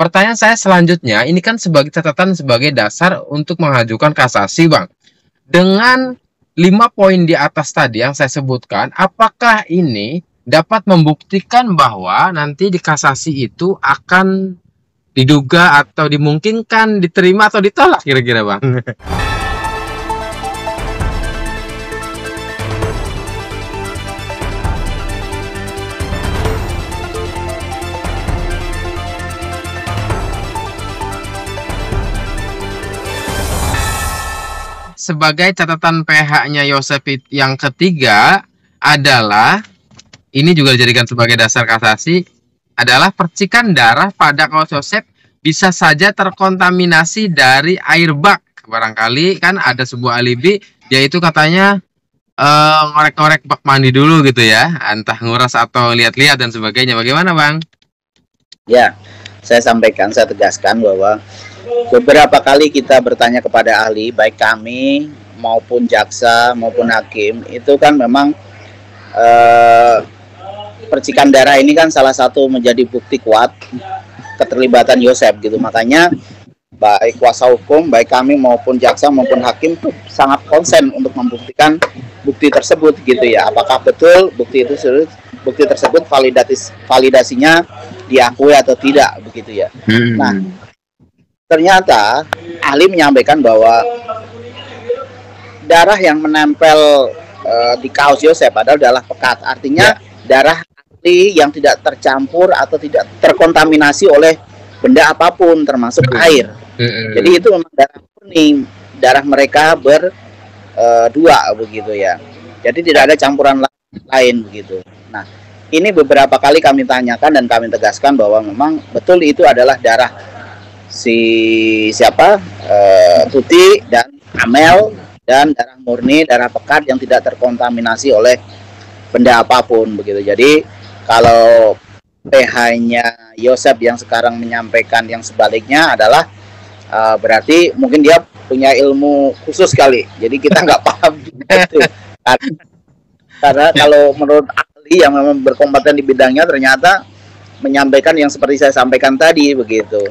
pertanyaan saya selanjutnya, ini kan sebagai catatan sebagai dasar untuk mengajukan kasasi, Bang. Dengan 5 poin di atas tadi yang saya sebutkan, apakah ini dapat membuktikan bahwa nanti di kasasi itu akan diduga atau dimungkinkan diterima atau ditolak kira-kira, Bang? Sebagai catatan PH-nya Yosef yang ketiga adalah, ini juga dijadikan sebagai dasar kasasi, adalah percikan darah pada kaos Yosef bisa saja terkontaminasi dari air bak. Barangkali kan ada sebuah alibi, yaitu katanya ngorek-ngorek bak mandi dulu gitu ya, entah nguras atau lihat-lihat dan sebagainya. Bagaimana, Bang? Ya, saya sampaikan, saya tegaskan bahwa beberapa kali kita bertanya kepada ahli, baik kami maupun jaksa maupun hakim, itu kan memang percikan darah ini kan salah satu menjadi bukti kuat keterlibatan Yosef gitu. Makanya baik kuasa hukum, baik kami maupun jaksa maupun hakim tuh sangat konsen untuk membuktikan bukti tersebut gitu ya. Apakah betul bukti tersebut validasinya diakui atau tidak begitu ya. Nah, ternyata ahli menyampaikan bahwa darah yang menempel di kaos Yosef adalah pekat. Artinya darah asli yang tidak tercampur atau tidak terkontaminasi oleh benda apapun termasuk air. Jadi itu memang darah murni, darah mereka berdua begitu ya. Jadi tidak ada campuran lain begitu. Nah, ini beberapa kali kami tanyakan dan kami tegaskan bahwa memang betul itu adalah darah Tuti dan Amel, dan darah murni, darah pekat yang tidak terkontaminasi oleh benda apapun begitu. Jadi kalau PH-nya Yosef yang sekarang menyampaikan yang sebaliknya adalah berarti mungkin dia punya ilmu khusus kali. Jadi kita nggak paham gitu. Karena kalau menurut ahli yang memang berkompeten di bidangnya ternyata menyampaikan yang seperti saya sampaikan tadi begitu.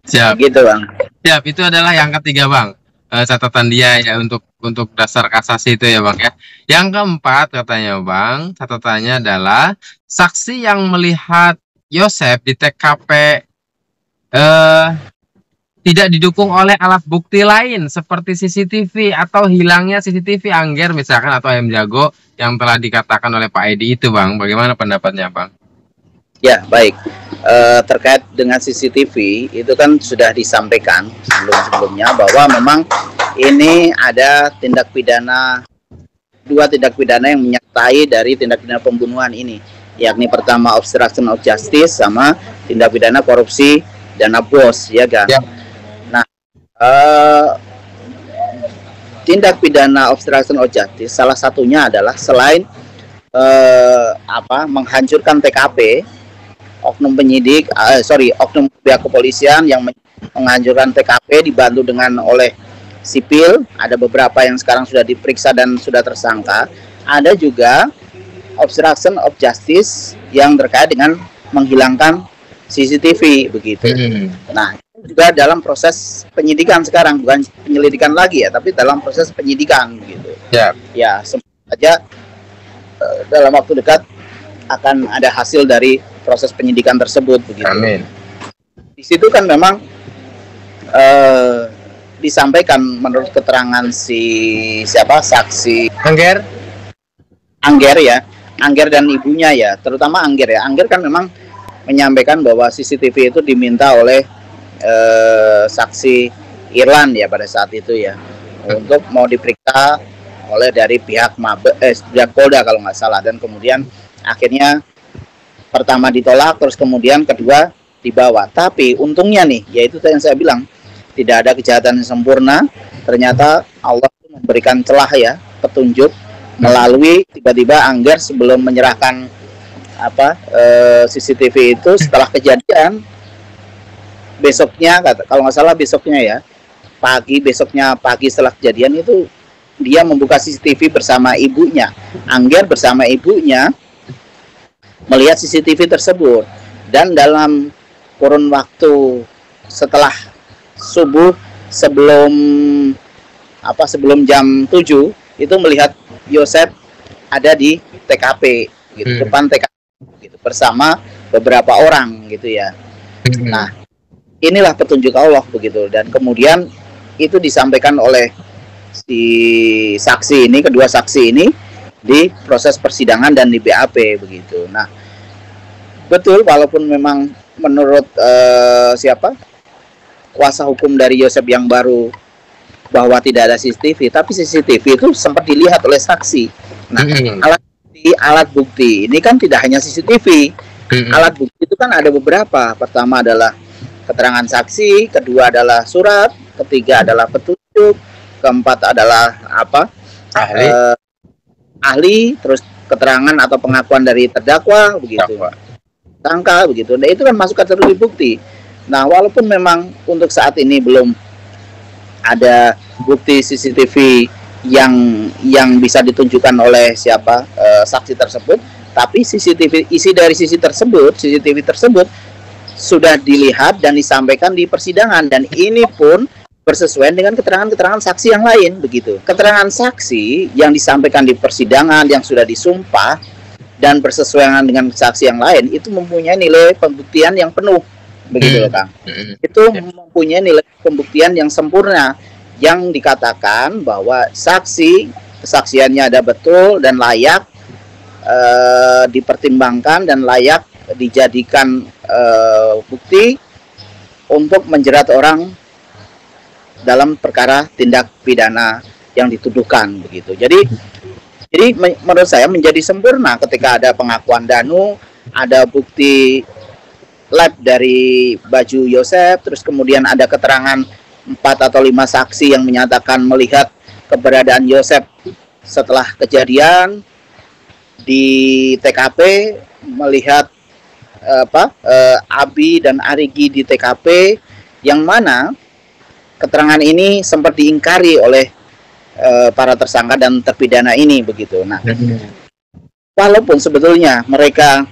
Siap. Gitu, Bang. Siap, itu adalah yang ketiga, Bang. Catatan dia ya untuk dasar kasasi itu ya, Bang ya. Yang keempat katanya, Bang, catatannya adalah saksi yang melihat Yosef di TKP tidak didukung oleh alat bukti lain seperti CCTV atau hilangnya CCTV Angger misalkan atau ayam jago yang telah dikatakan oleh Pak Edi itu, Bang. Bagaimana pendapatnya, Bang? Ya, baik. Terkait dengan CCTV itu kan sudah disampaikan sebelumnya bahwa memang ini ada dua tindak pidana yang menyertai dari tindak pidana pembunuhan ini, yakni pertama obstruction of justice sama tindak pidana korupsi dana bos, ya kan? Ya. Nah, tindak pidana obstruction of justice salah satunya adalah selain menghancurkan TKP, oknum pihak kepolisian yang menghancurkan TKP dibantu oleh sipil, ada beberapa yang sekarang sudah diperiksa dan sudah tersangka. Ada juga obstruction of justice yang terkait dengan menghilangkan CCTV begitu. Nah, juga dalam proses penyidikan sekarang, bukan penyelidikan lagi ya, tapi dalam proses penyidikan begitu. Ya, semoga saja dalam waktu dekat akan ada hasil dari proses penyidikan tersebut begitu. Amin. Di situ kan memang disampaikan menurut keterangan saksi Angger ya, Angger dan ibunya ya, terutama Angger ya. Angger kan memang menyampaikan bahwa CCTV itu diminta oleh saksi Irlan ya pada saat itu ya, untuk mau diperiksa oleh dari pihak pihak Polda kalau nggak salah, dan kemudian akhirnya pertama ditolak, terus kemudian kedua dibawa. Tapi untungnya nih, yaitu yang saya bilang, tidak ada kejahatan yang sempurna. Ternyata Allah memberikan celah ya, petunjuk melalui tiba-tiba Angger sebelum menyerahkan CCTV itu setelah kejadian besoknya, kalau nggak salah besoknya ya, pagi setelah kejadian itu dia membuka CCTV bersama ibunya. Angger bersama ibunya melihat CCTV tersebut, dan dalam kurun waktu setelah subuh sebelum jam 7 itu melihat Yosef ada di TKP gitu, depan TKP gitu, bersama beberapa orang gitu ya. Nah, inilah petunjuk Allah begitu, dan kemudian itu disampaikan oleh si saksi ini, kedua saksi ini di proses persidangan dan di BAP begitu. Nah, betul, walaupun memang menurut kuasa hukum dari Yosef yang baru bahwa tidak ada CCTV, tapi CCTV itu sempat dilihat oleh saksi. Nah, alat bukti ini kan tidak hanya CCTV. Alat bukti itu kan ada beberapa. Pertama adalah keterangan saksi, kedua adalah surat, ketiga adalah petunjuk, keempat adalah ahli, terus keterangan atau pengakuan dari terdakwa begitu, sangka begitu. Nah, itu kan masuk kategori bukti. Nah, walaupun memang untuk saat ini belum ada bukti CCTV yang bisa ditunjukkan oleh saksi tersebut, tapi isi dari CCTV tersebut sudah dilihat dan disampaikan di persidangan, dan ini pun bersesuaian dengan keterangan-keterangan saksi yang lain begitu. Keterangan saksi yang disampaikan di persidangan yang sudah disumpah dan bersesuaian dengan saksi yang lain itu mempunyai nilai pembuktian yang penuh begitu loh, Kang. Itu mempunyai nilai pembuktian yang sempurna, yang dikatakan bahwa kesaksiannya ada betul dan layak dipertimbangkan dan layak dijadikan bukti untuk menjerat orang dalam perkara tindak pidana yang dituduhkan begitu. Jadi menurut saya menjadi sempurna ketika ada pengakuan Danu, ada bukti lab dari baju Yosef, terus kemudian ada keterangan 4 atau 5 saksi yang menyatakan melihat keberadaan Yosef setelah kejadian di TKP, melihat Abi dan Arigi di TKP, yang mana keterangan ini sempat diingkari oleh para tersangka dan terpidana ini begitu. Nah, walaupun sebetulnya mereka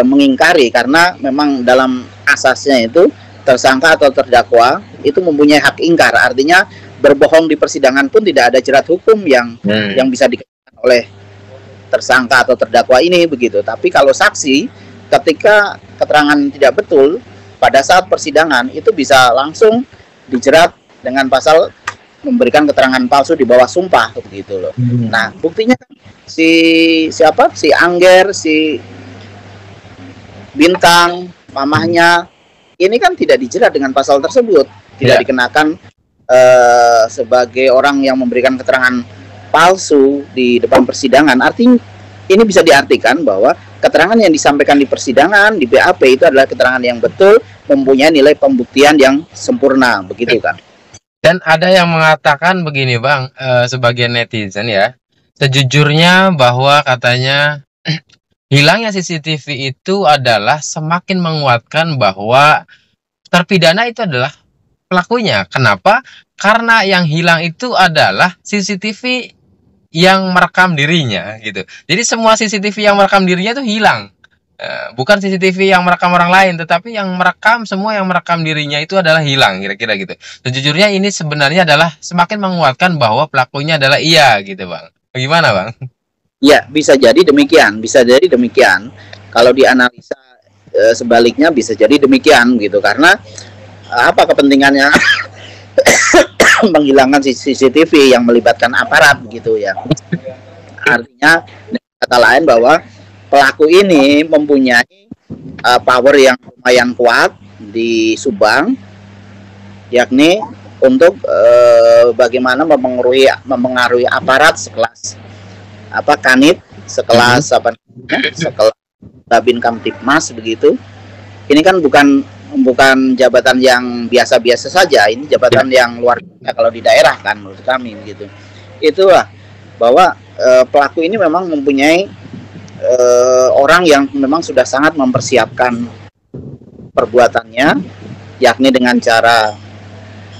mengingkari karena memang dalam asasnya itu tersangka atau terdakwa itu mempunyai hak ingkar, artinya berbohong di persidangan pun tidak ada jerat hukum yang bisa dikenakan oleh tersangka atau terdakwa ini begitu. Tapi kalau saksi ketika keterangan tidak betul pada saat persidangan itu bisa langsung dijerat dengan pasal memberikan keterangan palsu di bawah sumpah begitu loh. Nah, buktinya si Angger, si Bintang, mamahnya ini kan tidak dijerat dengan pasal tersebut, tidak dikenakan sebagai orang yang memberikan keterangan palsu di depan persidangan. Artinya ini bisa diartikan bahwa keterangan yang disampaikan di persidangan di BAP itu adalah keterangan yang betul, mempunyai nilai pembuktian yang sempurna begitu kan. Dan ada yang mengatakan begini Bang, sebagian netizen ya, sejujurnya bahwa katanya hilangnya CCTV itu adalah semakin menguatkan bahwa terpidana itu adalah pelakunya. Kenapa? Karena yang hilang itu adalah CCTV yang merekam dirinya gitu. Jadi semua CCTV yang merekam dirinya itu hilang. Bukan CCTV yang merekam orang lain, tetapi yang merekam, semua yang merekam dirinya itu adalah hilang, kira-kira gitu. Sejujurnya ini sebenarnya adalah semakin menguatkan bahwa pelakunya adalah ia gitu Bang. Bagaimana Bang? Ya, bisa jadi demikian, Kalau dianalisa sebaliknya bisa jadi demikian gitu, karena apa kepentingannya menghilangkan CCTV yang melibatkan aparat gitu ya. Artinya dengan kata lain bahwa pelaku ini mempunyai power yang lumayan kuat di Subang, yakni untuk bagaimana mempengaruhi aparat sekelas Kanit, sekelas sekelas Babin Kamtipmas begitu. Ini kan bukan jabatan yang biasa-biasa saja, ini jabatan yang luar biasa kalau di daerah kan menurut kami begitu. Itulah bahwa pelaku ini memang mempunyai orang yang memang sudah sangat mempersiapkan perbuatannya, yakni dengan cara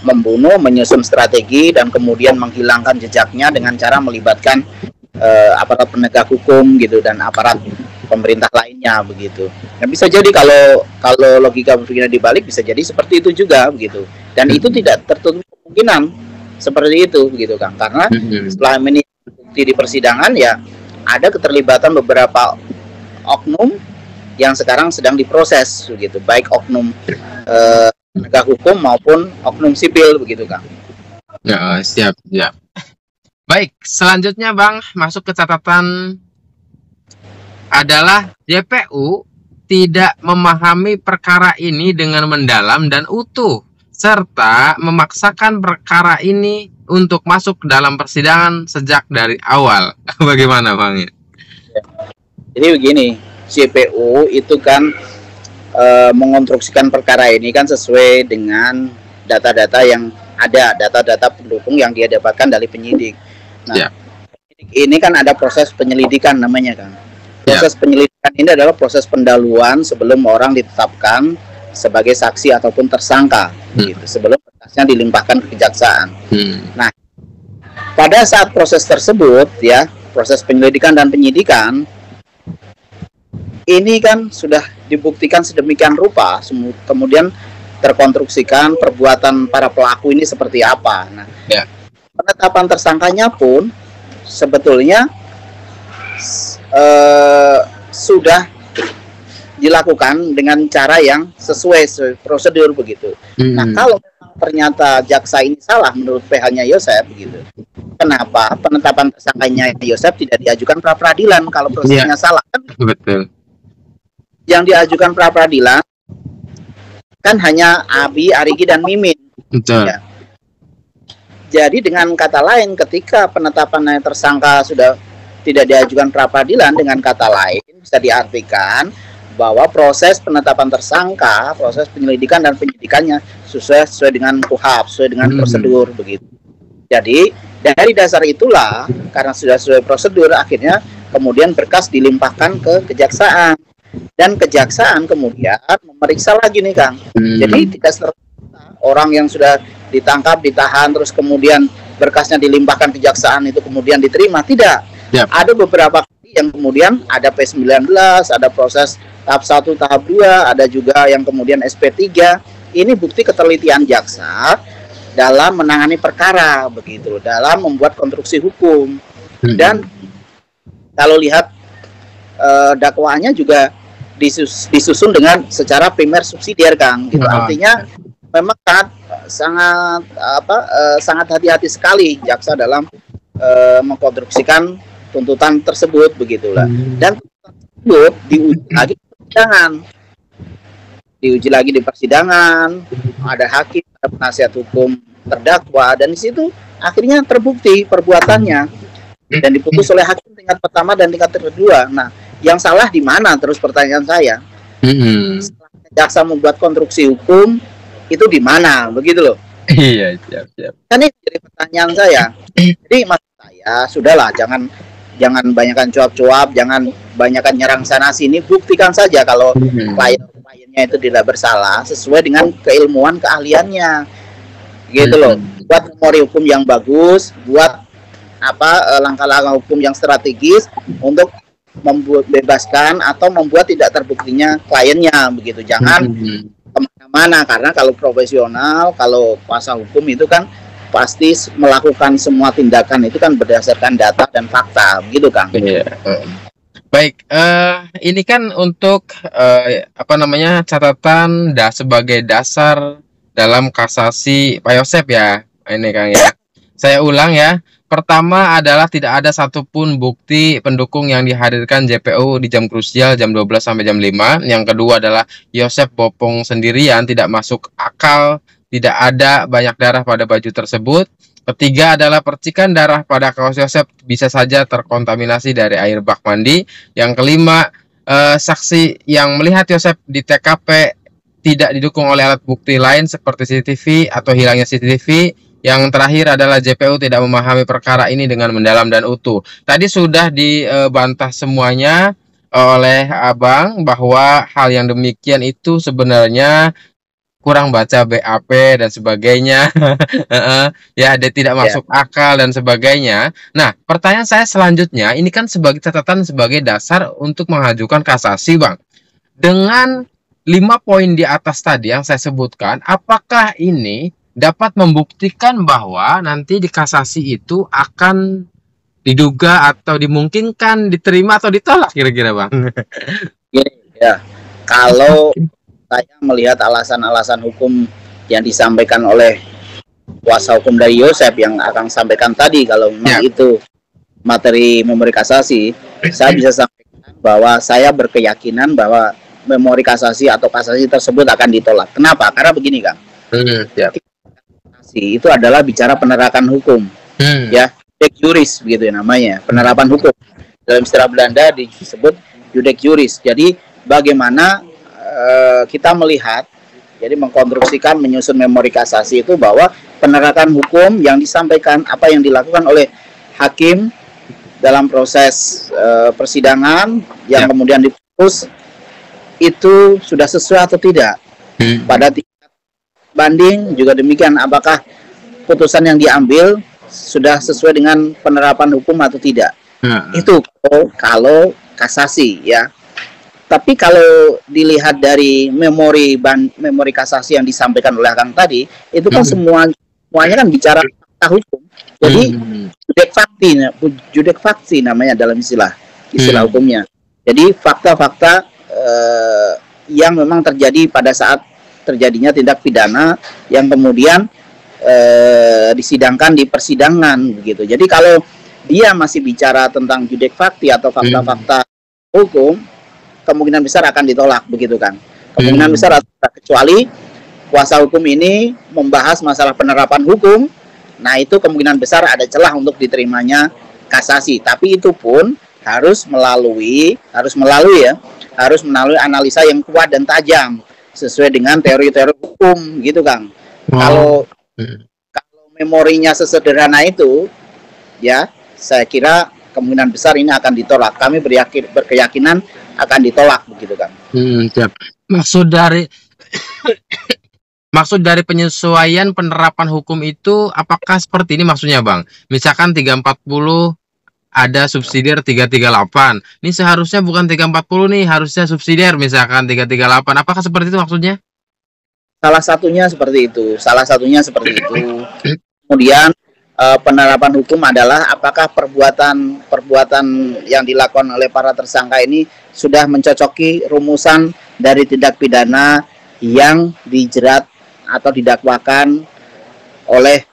membunuh, menyusun strategi dan kemudian menghilangkan jejaknya dengan cara melibatkan aparat penegak hukum gitu dan aparat pemerintah lainnya begitu. Nah, bisa jadi kalau logika berpikirnya dibalik bisa jadi seperti itu juga begitu. Dan itu tidak tertutup kemungkinan seperti itu begitu Kang. Karena setelah ini bukti di persidangan ya ada keterlibatan beberapa oknum yang sekarang sedang diproses begitu, baik oknum penegak hukum maupun oknum sipil begitu Kang. Ya, siap. Baik, selanjutnya Bang, masuk ke catatan adalah JPU tidak memahami perkara ini dengan mendalam dan utuh, serta memaksakan perkara ini untuk masuk ke dalam persidangan sejak dari awal. Bagaimana Bang? Jadi begini, JPU itu kan mengonstruksikan perkara ini kan sesuai dengan data-data yang ada, data-data pendukung yang dia dapatkan dari penyidik. Nah, ini kan ada proses penyelidikan namanya kan. Proses penyelidikan ini adalah proses pendahuluan sebelum orang ditetapkan sebagai saksi ataupun tersangka, gitu, sebelum berkasnya dilimpahkan ke kejaksaan. Nah, pada saat proses tersebut, ya, proses penyelidikan dan penyidikan, ini kan sudah dibuktikan sedemikian rupa, kemudian terkonstruksikan perbuatan para pelaku ini seperti apa. Nah, penetapan tersangkanya pun sebetulnya sudah dilakukan dengan cara yang sesuai prosedur begitu. Nah, kalau ternyata jaksa ini salah menurut PH-nya Yosef begitu, kenapa penetapan tersangkanya Yosef tidak diajukan pra peradilan kalau prosesnya salah? Kan betul. Yang diajukan pra peradilan kan hanya Abi, Arigi dan Mimin. Betul. Ya. Jadi dengan kata lain, ketika penetapan tersangka sudah tidak diajukan pra peradilan, dengan kata lain bisa diartikan bahwa proses penetapan tersangka, proses penyelidikan dan penyidikannya sesuai dengan KUHP, sesuai dengan prosedur begitu. Jadi dari dasar itulah, karena sudah sesuai prosedur, akhirnya kemudian berkas dilimpahkan ke kejaksaan dan kejaksaan kemudian memeriksa lagi nih Kang. Jadi tidak serta orang yang sudah ditangkap, ditahan, terus kemudian berkasnya dilimpahkan kejaksaan itu kemudian diterima, tidak. Ada beberapa kali yang kemudian ada P19, ada proses tahap 1, tahap 2, ada juga yang kemudian SP3. Ini bukti ketelitian jaksa dalam menangani perkara begitu, dalam membuat konstruksi hukum. Dan kalau lihat dakwaannya juga disusun dengan secara primer subsidiar Kang gitu. Artinya memang sangat hati-hati sekali jaksa dalam mengkonstruksikan tuntutan tersebut begitulah. Dan tuntutan tersebut diuji lagi di persidangan, ada hakim, ada penasihat hukum terdakwa, dan di situ akhirnya terbukti perbuatannya dan diputus oleh hakim tingkat pertama dan tingkat kedua. Nah, yang salah di mana? Terus pertanyaan saya. Setelah jaksa membuat konstruksi hukum itu di mana? Begitu loh. Iya, siap. Kan ini jadi pertanyaan saya. Jadi maksud saya, sudahlah, jangan banyakkan cuap-cuap, jangan banyakkan nyerang sana sini, buktikan saja kalau kliennya itu tidak bersalah sesuai dengan keilmuan keahliannya. Gitu loh. Buat memori hukum yang bagus, buat langkah-langkah hukum yang strategis untuk membebaskan atau membuat tidak terbuktinya kliennya begitu. Jangan kemana-mana, karena kalau profesional, kalau kuasa hukum itu kan pasti melakukan semua tindakan itu kan berdasarkan data dan fakta, begitu Kang. Baik, ini kan untuk catatan sebagai dasar dalam kasasi Pak Yosef ya, ini Kang ya. Saya ulang ya. Pertama adalah tidak ada satupun bukti pendukung yang dihadirkan JPU di jam krusial jam 12 sampai jam 5. Yang kedua adalah Yosef Bopong sendirian, tidak masuk akal, tidak ada banyak darah pada baju tersebut. Ketiga adalah percikan darah pada kaos Yosef bisa saja terkontaminasi dari air bak mandi. Yang kelima, saksi yang melihat Yosef di TKP tidak didukung oleh alat bukti lain seperti CCTV atau hilangnya CCTV. Yang terakhir adalah JPU tidak memahami perkara ini dengan mendalam dan utuh. Tadi sudah dibantah semuanya oleh Abang bahwa hal yang demikian itu sebenarnya kurang baca BAP dan sebagainya. Ya, dia tidak masuk akal dan sebagainya. Nah, pertanyaan saya selanjutnya, ini kan sebagai catatan sebagai dasar untuk mengajukan kasasi, Bang. Dengan 5 poin di atas tadi yang saya sebutkan, apakah ini dapat membuktikan bahwa nanti di kasasi itu akan diduga atau dimungkinkan diterima atau ditolak kira-kira, Bang? Ya, kalau saya melihat alasan-alasan hukum yang disampaikan oleh kuasa hukum dari Yosep yang akan sampaikan tadi, kalau memang itu materi memori kasasi, saya bisa sampaikan bahwa saya berkeyakinan bahwa memori kasasi atau kasasi tersebut akan ditolak. Kenapa? Karena begini, Kang. Kasasi itu adalah bicara penerapan hukum, ya, judek juris begitu ya namanya, penerapan hukum. Dalam istilah Belanda disebut judek juris. Jadi bagaimana kita melihat, jadi mengkonstruksikan, menyusun memori kasasi itu bahwa penerapan hukum yang disampaikan, apa yang dilakukan oleh hakim dalam proses persidangan yang kemudian diputus itu sudah sesuai atau tidak. Pada tingkat banding juga demikian, apakah putusan yang diambil sudah sesuai dengan penerapan hukum atau tidak. Itu kalau kasasi, ya. Tapi kalau dilihat dari memori kasasi yang disampaikan oleh Kang tadi, itu kan semuanya kan bicara fakta hukum. Jadi judek fakti namanya dalam istilah hukumnya. Jadi fakta-fakta yang memang terjadi pada saat terjadinya tindak pidana yang kemudian disidangkan di persidangan begitu. Jadi kalau dia masih bicara tentang judek fakti atau fakta-fakta hukum, kemungkinan besar akan ditolak begitu kan. Kemungkinan besar, kecuali kuasa hukum ini membahas masalah penerapan hukum, nah itu kemungkinan besar ada celah untuk diterimanya kasasi. Tapi itu pun harus melalui analisa yang kuat dan tajam sesuai dengan teori-teori hukum gitu, Kang. Kalau memorinya sesederhana itu, ya saya kira kemungkinan besar ini akan ditolak. Kami berkeyakinan akan ditolak begitu, Kang. Siap. Maksud dari penyesuaian penerapan hukum itu apakah seperti ini maksudnya, Bang? Misalkan 340 ada subsidiar 338. Ini seharusnya bukan 340 nih, harusnya subsidiar misalkan 338. Apakah seperti itu maksudnya? Salah satunya seperti itu. Kemudian penerapan hukum adalah apakah perbuatan yang dilakukan oleh para tersangka ini sudah mencocoki rumusan dari tindak pidana yang dijerat atau didakwakan oleh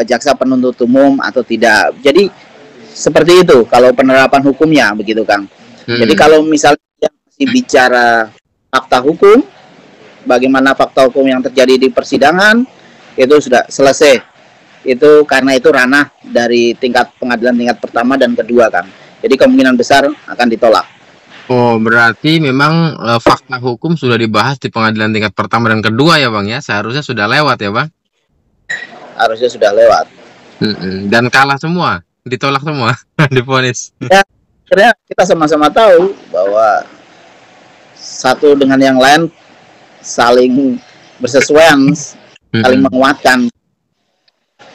jaksa penuntut umum atau tidak. Jadi seperti itu kalau penerapan hukumnya begitu, Kang. Jadi kalau misalnya masih bicara fakta hukum, bagaimana fakta hukum yang terjadi di persidangan itu sudah selesai. Itu karena itu ranah dari tingkat pengadilan tingkat pertama dan kedua, kan. Jadi kemungkinan besar akan ditolak. Oh, berarti memang fakta hukum sudah dibahas di pengadilan tingkat pertama dan kedua ya, Bang ya? Seharusnya sudah lewat ya, Bang? Harusnya sudah lewat. Dan kalah semua, ditolak semua, divonis. Ya, akhirnya kita sama-sama tahu bahwa satu dengan yang lain saling bersesuaian, saling menguatkan.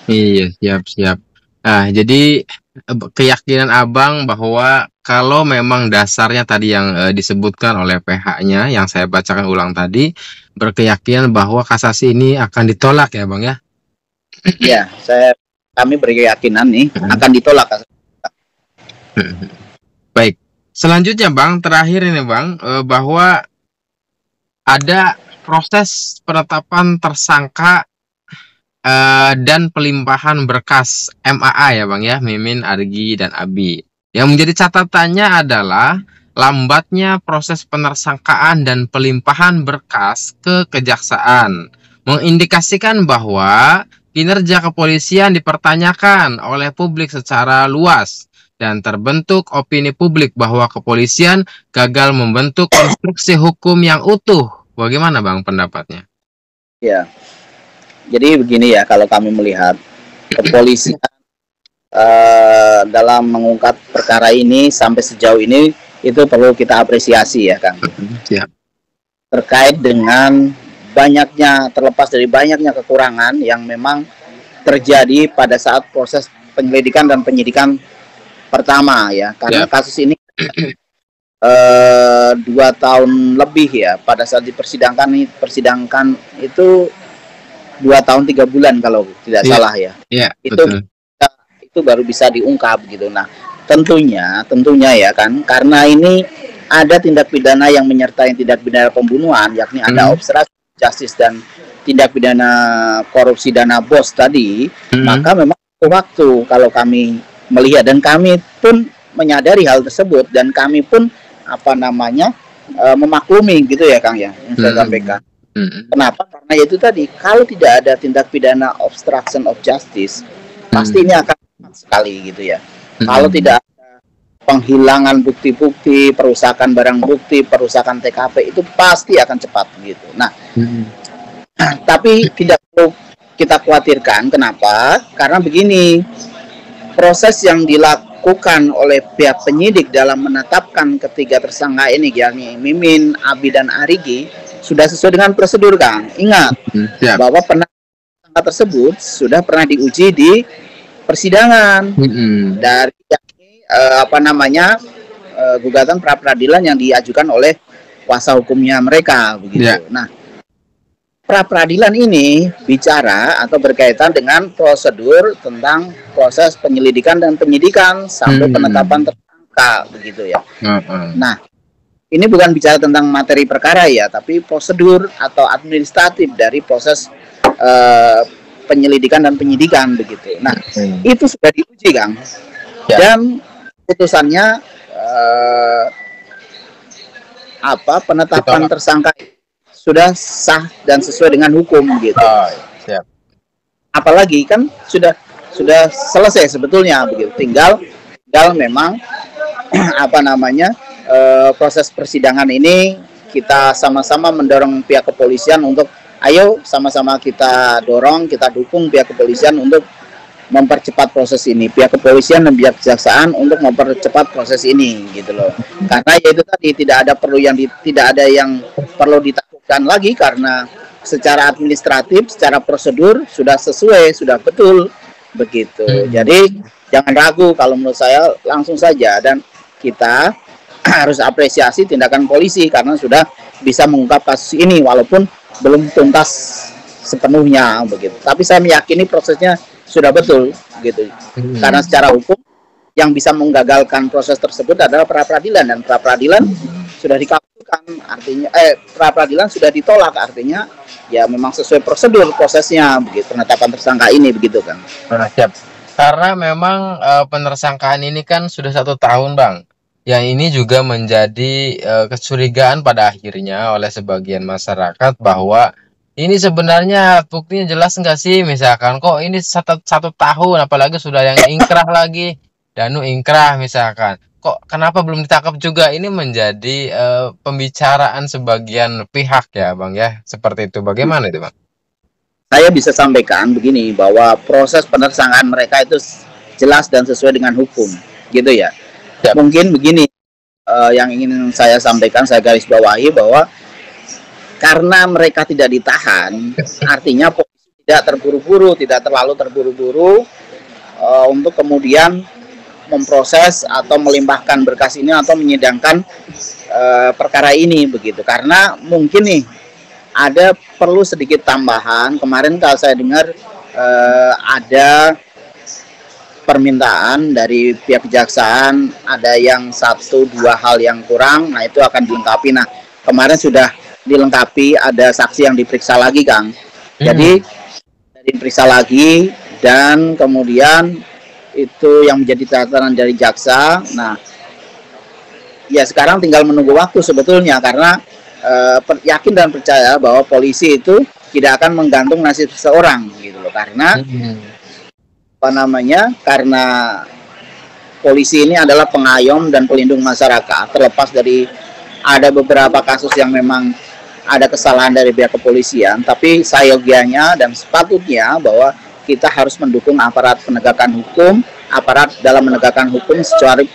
Iya, siap. Nah, jadi keyakinan Abang bahwa kalau memang dasarnya tadi yang disebutkan oleh PH-nya yang saya bacakan ulang tadi, berkeyakinan bahwa kasasi ini akan ditolak ya, Bang ya? Iya, kami berkeyakinan nih akan ditolak. Baik. Selanjutnya, Bang, terakhir ini, Bang, bahwa ada proses penetapan tersangka dan pelimpahan berkas MAA ya, Bang ya, Mimin, Argi, dan Abi. Yang menjadi catatannya adalah lambatnya proses penersangkaan dan pelimpahan berkas ke kejaksaan, mengindikasikan bahwa kinerja kepolisian dipertanyakan oleh publik secara luas dan terbentuk opini publik bahwa kepolisian gagal membentuk konstruksi hukum yang utuh. Bagaimana, Bang, pendapatnya? Ya. Jadi begini ya, kalau kami melihat kepolisian dalam mengungkap perkara ini sampai sejauh ini itu perlu kita apresiasi ya, Kang. Siap. Terkait dengan terlepas dari banyaknya kekurangan yang memang terjadi pada saat proses penyelidikan dan penyidikan pertama ya, karena kasus ini 2 tahun lebih ya, pada saat dipersidangkan itu 2 tahun 3 bulan kalau tidak salah ya. Itu baru bisa diungkap gitu. Nah, tentunya ya kan, karena ini ada tindak pidana yang menyertai tindak pidana pembunuhan, yakni ada obstruction justice dan tindak pidana korupsi dana bos tadi, maka memang waktu kalau kami melihat, dan kami pun menyadari hal tersebut, dan kami pun memaklumi gitu ya Kang ya, yang saya sampaikan. Kenapa? Karena itu tadi, kalau tidak ada tindak pidana obstruction of justice, pasti ini akan cepat sekali gitu ya. Kalau tidak ada penghilangan bukti-bukti, perusakan barang bukti, perusakan TKP, itu pasti akan cepat gitu. Nah, tapi tidak perlu kita khawatirkan. Kenapa? Karena begini, proses yang dilakukan oleh pihak penyidik dalam menetapkan ketiga tersangka ini, yakni Mimin, Abi, dan Arigi, sudah sesuai dengan prosedur, Kang. Ingat bahwa tersangka tersebut sudah pernah diuji di persidangan dari gugatan pra peradilan yang diajukan oleh kuasa hukumnya mereka begitu. Nah, pra peradilan ini bicara atau berkaitan dengan prosedur tentang proses penyelidikan dan penyidikan sampai penetapan tersangka begitu ya. Nah, ini bukan bicara tentang materi perkara ya, tapi prosedur atau administratif dari proses penyelidikan dan penyidikan begitu. Nah, itu sudah diuji, Kang. Dan putusannya penetapan tersangka sudah sah dan sesuai dengan hukum gitu. Apalagi kan sudah selesai sebetulnya begitu. Tinggal memang proses persidangan ini kita sama-sama mendorong pihak kepolisian untuk ayo sama-sama kita dorong, kita dukung pihak kepolisian untuk mempercepat proses ini, pihak kepolisian dan pihak kejaksaan untuk mempercepat proses ini gitu loh. Karena ya itu tadi, tidak ada yang perlu ditakutkan lagi, karena secara administratif, secara prosedur sudah sesuai, sudah betul begitu. Jadi jangan ragu, kalau menurut saya langsung saja, dan kita harus apresiasi tindakan polisi karena sudah bisa mengungkap kasus ini walaupun belum tuntas sepenuhnya begitu. Tapi saya meyakini prosesnya sudah betul gitu. Karena secara hukum yang bisa menggagalkan proses tersebut adalah pra peradilan, dan pra peradilan sudah dikabulkan, artinya pra peradilan sudah ditolak, artinya ya memang sesuai prosedur prosesnya begitu, penetapan tersangka ini begitu kan. Siap. Karena memang penersangkaan ini kan sudah 1 tahun, Bang. Yang ini juga menjadi kecurigaan pada akhirnya oleh sebagian masyarakat bahwa ini sebenarnya buktinya jelas nggak sih, misalkan kok ini 1 tahun, apalagi sudah yang ingkrah lagi, Danu ingkrah misalkan, kok kenapa belum ditangkap juga. Ini menjadi pembicaraan sebagian pihak ya Bang ya, seperti itu. Bagaimana itu Bang? Saya bisa sampaikan begini, bahwa proses penersangkaan mereka itu jelas dan sesuai dengan hukum gitu ya. Mungkin begini, yang ingin saya sampaikan, saya garis bawahi bahwa karena mereka tidak ditahan, artinya polisi tidak terburu-buru, tidak terlalu terburu-buru untuk kemudian memproses atau melimpahkan berkas ini atau menyidangkan perkara ini begitu. Karena mungkin nih ada perlu sedikit tambahan. Kemarin kalau saya dengar ada permintaan dari pihak kejaksaan, ada yang 1-2 hal yang kurang, nah itu akan dilengkapi. Nah kemarin sudah dilengkapi, ada saksi yang diperiksa lagi Kang. Jadi diperiksa lagi, dan kemudian itu yang menjadi catatan dari jaksa. Nah ya sekarang tinggal menunggu waktu sebetulnya, karena yakin dan percaya bahwa polisi itu tidak akan menggantung nasib seseorang gitu loh, karena karena polisi ini adalah pengayom dan pelindung masyarakat. Terlepas dari ada beberapa kasus yang memang ada kesalahan dari pihak kepolisian, tapi sayogianya dan sepatutnya bahwa kita harus mendukung aparat penegakan hukum, aparat dalam menegakkan hukum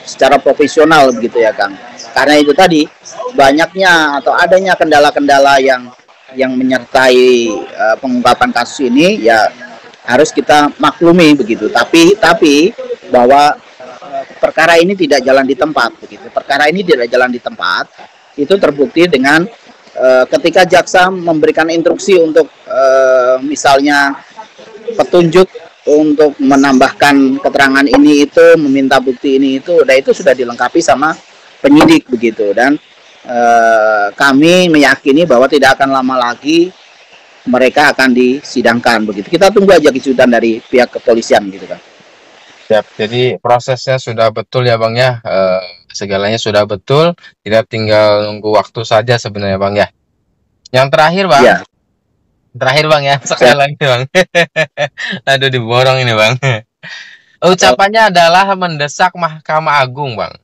secara profesional begitu ya Kang. Karena itu tadi, banyaknya atau adanya kendala-kendala yang yang menyertai pengungkapan kasus ini ya harus kita maklumi begitu. Tapi bahwa perkara ini tidak jalan di tempat begitu. Perkara ini tidak jalan di tempat itu terbukti dengan ketika jaksa memberikan instruksi untuk misalnya petunjuk untuk menambahkan keterangan ini itu, meminta bukti ini itu, dan itu sudah dilengkapi sama penyidik begitu. Dan kami meyakini bahwa tidak akan lama lagi mereka akan disidangkan begitu. Kita tunggu aja kejutan dari pihak kepolisian gitu kan. Siap. Jadi prosesnya sudah betul ya Bang ya. Segalanya sudah betul, tidak tinggal nunggu waktu saja sebenarnya Bang ya. Yang terakhir Bang. Ya. Terakhir Bang ya, sekali lagi Bang. Aduh diborong ini Bang. Ucapannya adalah mendesak Mahkamah Agung Bang.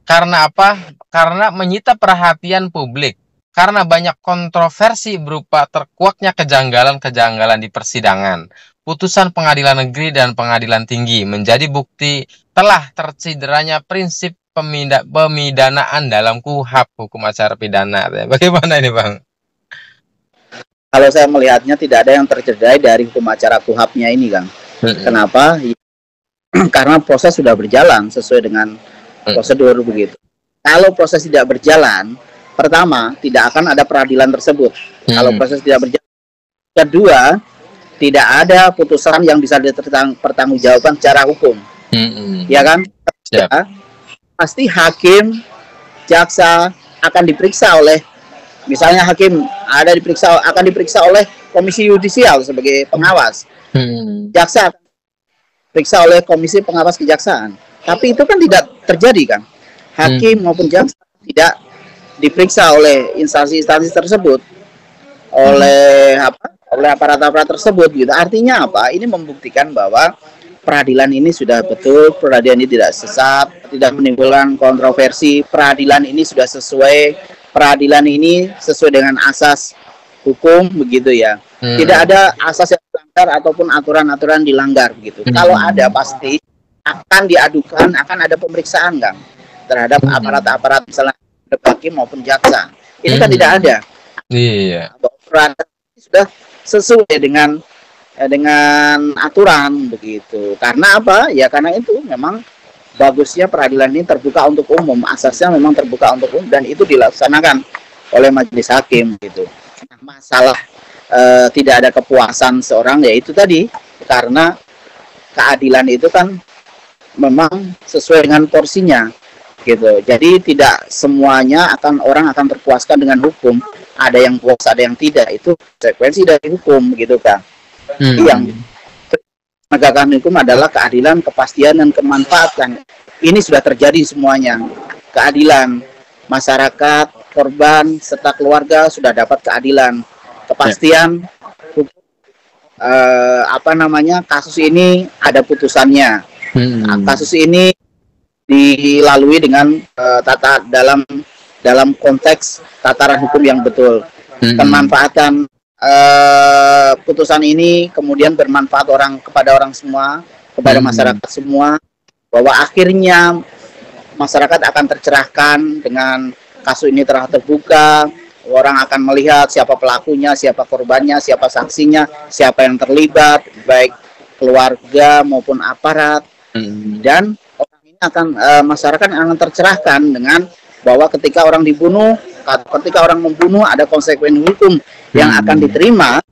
Karena apa? Karena menyita perhatian publik. Karena banyak kontroversi berupa terkuaknya kejanggalan-kejanggalan di persidangan. Putusan pengadilan negeri dan pengadilan tinggi menjadi bukti telah tercederanya prinsip pemidanaan dalam KUHP, hukum acara pidana. Bagaimana ini Bang? Kalau saya melihatnya tidak ada yang tercederai dari hukum acara KUHP-nya ini, Kang. Kenapa? Karena proses sudah berjalan sesuai dengan prosedur begitu. Kalau proses tidak berjalan, pertama, tidak akan ada peradilan tersebut. Kalau proses tidak berjalan. Kedua, tidak ada putusan yang bisa dipertanggungjawabkan secara hukum. Ya kan? Ya, pasti hakim, jaksa akan diperiksa oleh, misalnya hakim akan diperiksa oleh komisi yudisial sebagai pengawas. Jaksa akan diperiksa oleh komisi pengawas kejaksaan. Tapi itu kan tidak terjadi kan? Hakim maupun jaksa tidak diperiksa oleh instansi-instansi tersebut, oleh aparat-aparat tersebut gitu. Artinya apa? Ini membuktikan bahwa peradilan ini sudah betul, peradilan ini tidak sesat, tidak menimbulkan kontroversi, peradilan ini sudah sesuai, peradilan ini sesuai dengan asas hukum begitu ya. Tidak ada asas yang dilanggar ataupun aturan-aturan dilanggar begitu. Kalau ada pasti akan diadukan, akan ada pemeriksaan kan terhadap aparat-aparat misalnya hakim maupun jaksa. Ini kan tidak ada. Iya. Sudah sesuai dengan aturan begitu. Karena apa? Ya karena itu memang bagusnya peradilan ini terbuka untuk umum. Asasnya memang terbuka untuk umum dan itu dilaksanakan oleh majelis hakim gitu. Masalah tidak ada kepuasan seorang ya itu tadi karena keadilan itu kan memang sesuai dengan porsinya gitu. Jadi tidak semuanya orang akan terpuaskan dengan hukum. Ada yang puas, ada yang tidak. Itu konsekuensi dari hukum gitu kan. Yang penegakan hukum adalah keadilan, kepastian dan kemanfaatan. Ini sudah terjadi semuanya. Keadilan masyarakat, korban serta keluarga sudah dapat keadilan, kepastian hukum. Kasus ini ada putusannya. Kasus ini dilalui dengan dalam konteks tataran hukum yang betul. Kemanfaatan putusan ini kemudian bermanfaat kepada orang semua, kepada masyarakat semua, bahwa akhirnya masyarakat akan tercerahkan dengan kasus ini telah terbuka. Orang akan melihat siapa pelakunya, siapa korbannya, siapa saksinya, siapa yang terlibat, baik keluarga maupun aparat. Dan masyarakat akan tercerahkan dengan bahwa ketika orang dibunuh, ketika orang membunuh ada konsekuensi hukum yang akan diterima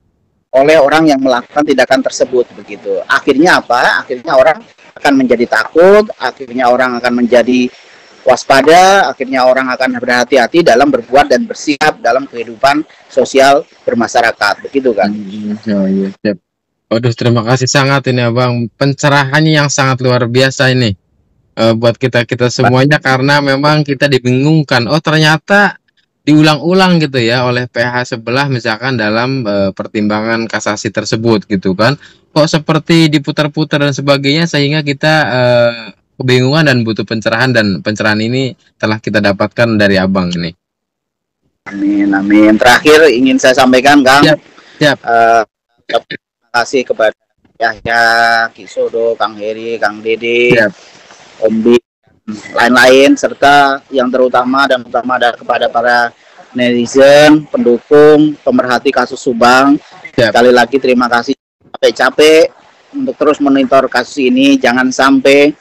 oleh orang yang melakukan tindakan tersebut begitu. Akhirnya apa? Akhirnya orang akan menjadi takut, akhirnya orang akan menjadi waspada, akhirnya orang akan berhati-hati dalam berbuat dan bersikap dalam kehidupan sosial bermasyarakat begitu kan. Waduh, terima kasih sangat ini Abang, pencerahannya yang sangat luar biasa ini. Buat kita semuanya karena memang kita dibingungkan. Oh ternyata diulang-ulang gitu ya oleh PH sebelah misalkan dalam pertimbangan kasasi tersebut gitu kan. Kok seperti diputar-putar dan sebagainya sehingga kita kebingungan dan butuh pencerahan, dan pencerahan ini telah kita dapatkan dari Abang ini. Amin. Terakhir ingin saya sampaikan Kang. Siap. Terima kasih kepada Yahya, Kisodo, Kang Heri, Kang Dede. Om Bi, lain-lain serta yang terutama adalah kepada para netizen, pendukung, pemerhati kasus Subang. Siap. Sekali lagi terima kasih capek-capek untuk terus monitor kasus ini. Jangan sampai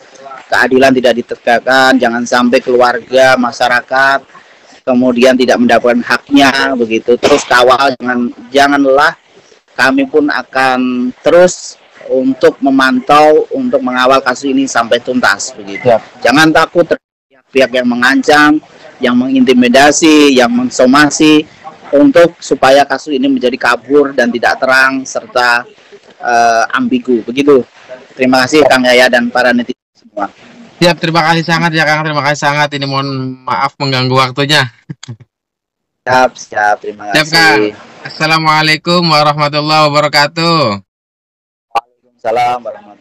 keadilan tidak ditegakkan, jangan sampai keluarga, masyarakat kemudian tidak mendapatkan haknya begitu. Terus kawal, janganlah, kami pun akan terus untuk memantau, untuk mengawal kasus ini sampai tuntas begitu. Jangan takut pihak yang mengancam, yang mengintimidasi, yang mensomasi untuk supaya kasus ini menjadi kabur dan tidak terang serta ambigu begitu. Terima kasih Kang Yaya dan para netizen semua. Siap, terima kasih sangat ya Kang, terima kasih sangat. Ini mohon maaf mengganggu waktunya. Siap, terima kasih. Siap Kang. Assalamualaikum warahmatullahi wabarakatuh. Waalaikumsalam warahmatullahi wabarakatuh.